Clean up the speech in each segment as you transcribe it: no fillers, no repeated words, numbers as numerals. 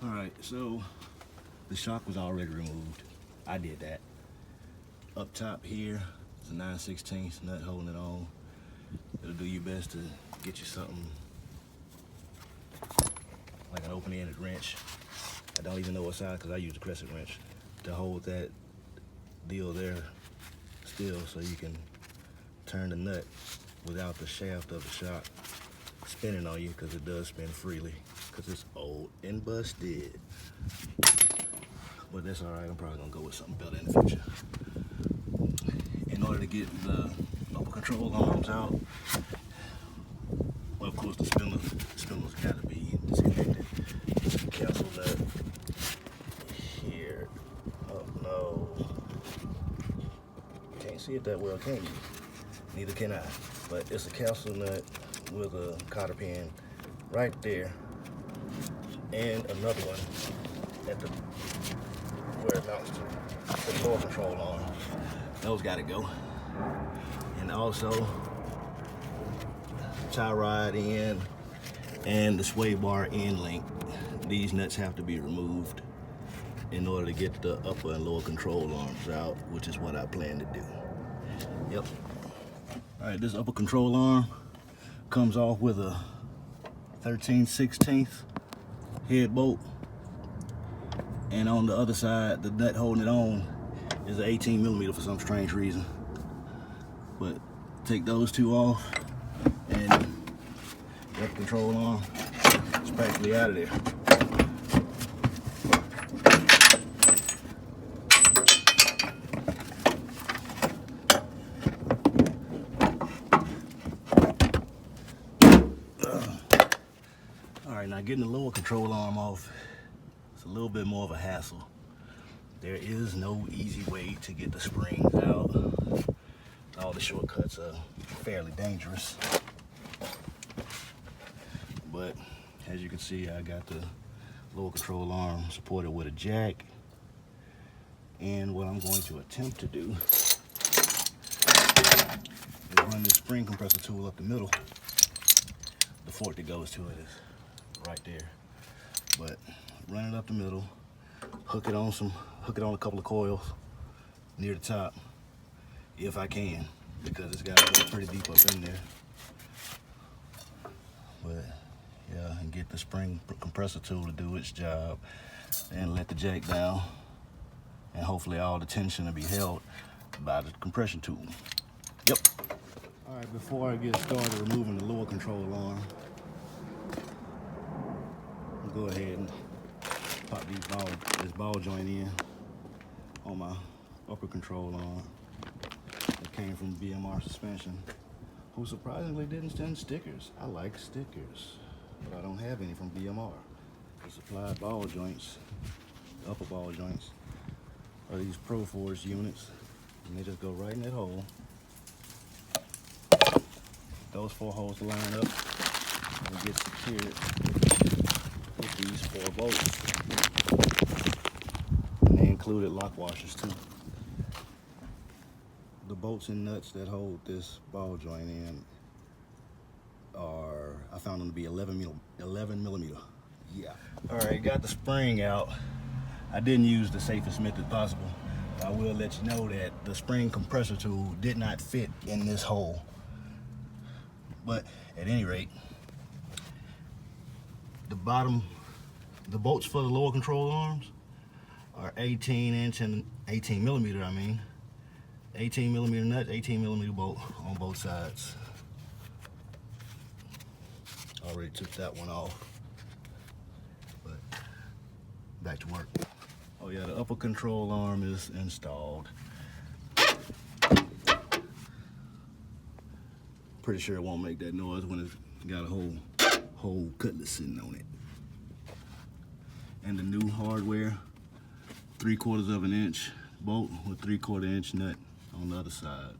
All right, so the shock was already removed. I did that. Up top here is a 9/16 nut holding it on. It'll do your best to get you something like an open-ended wrench. I don't even know what size because I use a crescent wrench to hold that deal there still so you can turn the nut without the shaft of the shock spinning on you, because it does spin freely because it's old and busted. But that's all right. I'm probably gonna go with something better in the future. In order to get the upper control arms out, well, of course the spindle's got to be disconnected. Cancel nut here. Oh no, can't see it that well, can you? Neither can I. But it's a cancel nut with a cotter pin right there, and another one at the where it mounts to the lower control arm. Those got to go. And also tie rod end and the sway bar end link. These nuts have to be removed in order to get the upper and lower control arms out, which is what I plan to do. Yep. All right, this upper control arm comes off with a 13/16 head bolt. And on the other side, the nut holding it on is an 18mm for some strange reason. But take those two off, and the upper control arm is practically out of there. All right, now getting the lower control arm off, it's a little bit more of a hassle. There is no easy way to get the springs out. All the shortcuts are fairly dangerous. But as you can see, I got the lower control arm supported with a jack. And what I'm going to attempt to do is run this spring compressor tool up the middle. The fork that goes to it is right there. But run it up the middle, hook it on a couple of coils near the top, if I can, because it's got to go pretty deep up in there. But yeah, and get the spring compressor tool to do its job, and let the jack down, and hopefully all the tension will be held by the compression tool. Yep. All right, before I get started removing the lower control arm, I'll go ahead and pop this ball joint in on my upper control arm. It came from BMR Suspension, who surprisingly didn't send stickers. I like stickers, but I don't have any from BMR. The supplied ball joints, the upper ball joints, are these Pro Force units, and they just go right in that hole. Those 4 holes line up and get secured with these 4 bolts. And they included lock washers too. The bolts and nuts that hold this ball joint in are, I found them to be 11mm. Yeah. All right, got the spring out. I didn't use the safest method possible. I will let you know that the spring compressor tool did not fit in this hole. But at any rate, the bolts for the lower control arms are 18" and 18mm, I mean. 18mm nut, 18mm bolt on both sides. Already took that one off, but back to work. Oh yeah, the upper control arm is installed. Pretty sure it won't make that noise when it's got a whole cutlass sitting on it. And the new hardware, 3/4 of an inch bolt with 3/4 inch nut on the other side.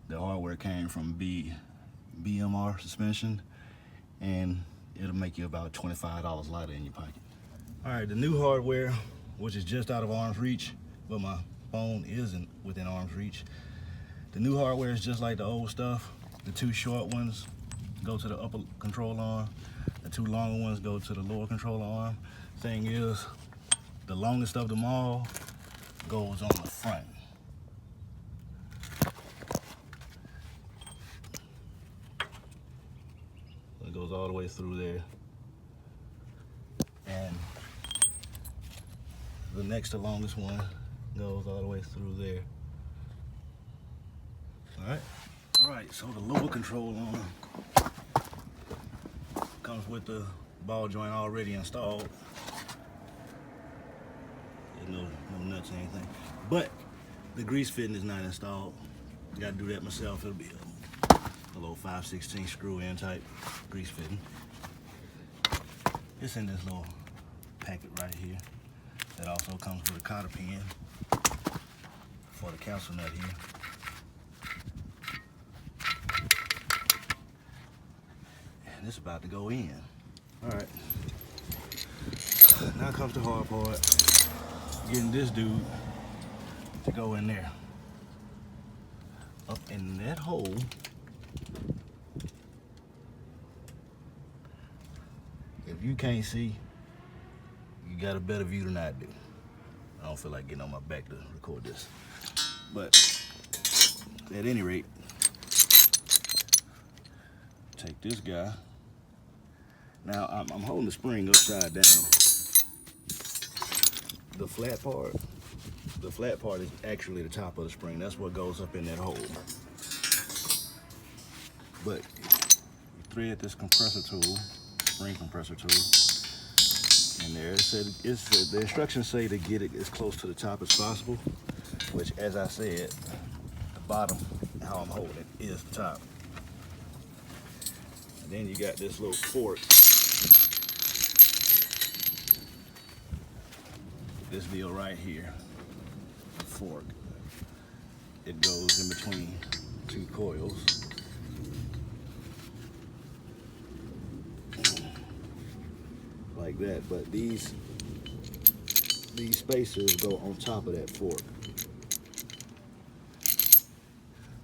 The hardware came from BMR Suspension, and it'll make you about $25 lighter in your pocket. All right, the new hardware, which is just out of arm's reach, but my phone isn't within arm's reach. The new hardware is just like the old stuff. The 2 short ones go to the upper control arm. The The two longer ones go to the lower controller arm. Thing is, the longest of them all goes on the front. It goes all the way through there. And the next to longest one goes all the way through there. All right, so the lower control arm comes with the ball joint already installed. There's no nuts or anything. But the grease fitting is not installed. Got to do that myself. It'll be a little 5/16 screw in type grease fitting. It's in this little packet right here. That also comes with a cotter pin for the council nut here. And it's about to go in. All right. Now comes the hard part. Getting this dude to go in there. Up in that hole. If you can't see, you got a better view than I do. I don't feel like getting on my back to record this. But at any rate, take this guy. Now I'm holding the spring upside down. The flat part is actually the top of the spring. That's what goes up in that hole. But you thread this compressor tool, spring compressor tool, in there. The instructions say to get it as close to the top as possible, which, as I said, the bottom, how I'm holding it, is the top. And then you got this little fork. This deal right here, the fork. It goes in between two coils. Like that, but these spacers go on top of that fork.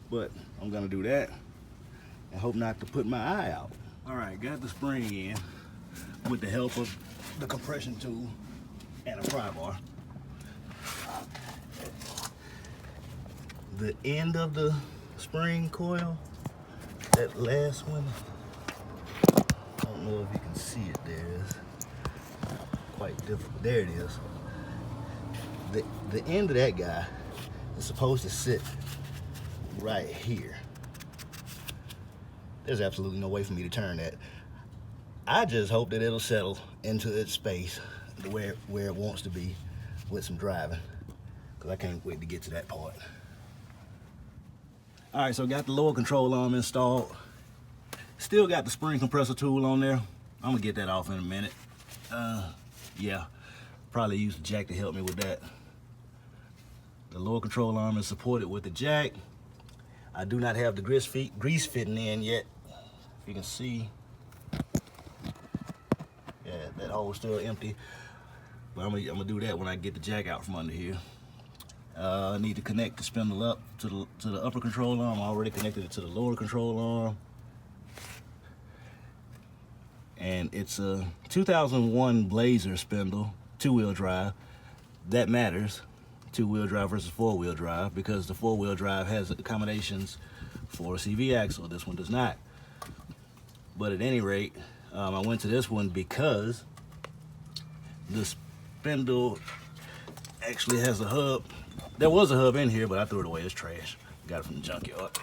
But I'm gonna do that and hope not to put my eye out. All right, got the spring in with the help of the compression tool and a pry bar. The end of the spring coil, that last one, I don't know if you can see it there. It's quite difficult. There it is. The end of that guy is supposed to sit right here. There's absolutely no way for me to turn that. I just hope that it'll settle into its space where it wants to be with some driving, because I can't wait to get to that part. All right, so got the lower control arm installed. Still got the spring compressor tool on there. I'm gonna get that off in a minute. Yeah, probably use the jack to help me with that. The lower control arm is supported with the jack. I do not have the grease fitting in yet. If you can see, yeah, that hole's still empty. But I'm gonna do that when I get the jack out from under here. I need to connect the spindle up to the upper control arm. I already connected it to the lower control arm. And it's a 2001 Blazer spindle, 2-wheel drive. That matters, 2-wheel drive versus 4-wheel drive, because the 4-wheel drive has accommodations for a CV axle. This one does not. But at any rate, I went to this one because the spindle actually has a hub. There was a hub in here, but I threw it away. It's trash. Got it from the junkyard.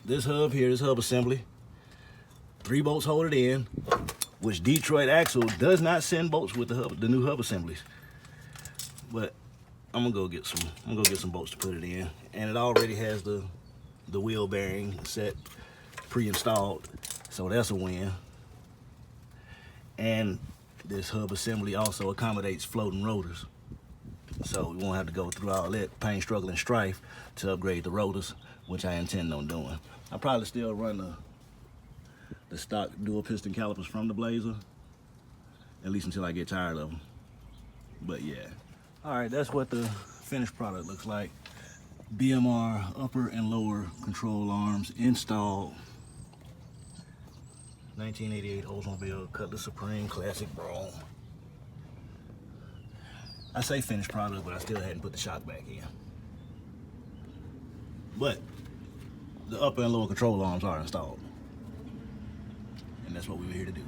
This hub here, this hub assembly, 3 bolts hold it in, which Detroit Axle does not send bolts with the new hub assemblies. But I'm gonna go get some bolts to put it in, and it already has the wheel bearing set pre-installed, so that's a win. And this hub assembly also accommodates floating rotors, so we won't have to go through all that pain, struggle, and strife to upgrade the rotors, which I intend on doing. I'll probably still run the stock dual piston calipers from the Blazer, at least until I get tired of them. But yeah. All right, that's what the finished product looks like. BMR upper and lower control arms installed. 1988 Oldsmobile Cutlass Supreme Classic Bro. I say finished product, but I still hadn't put the shock back in. But the upper and lower control arms are installed. And that's what we were here to do.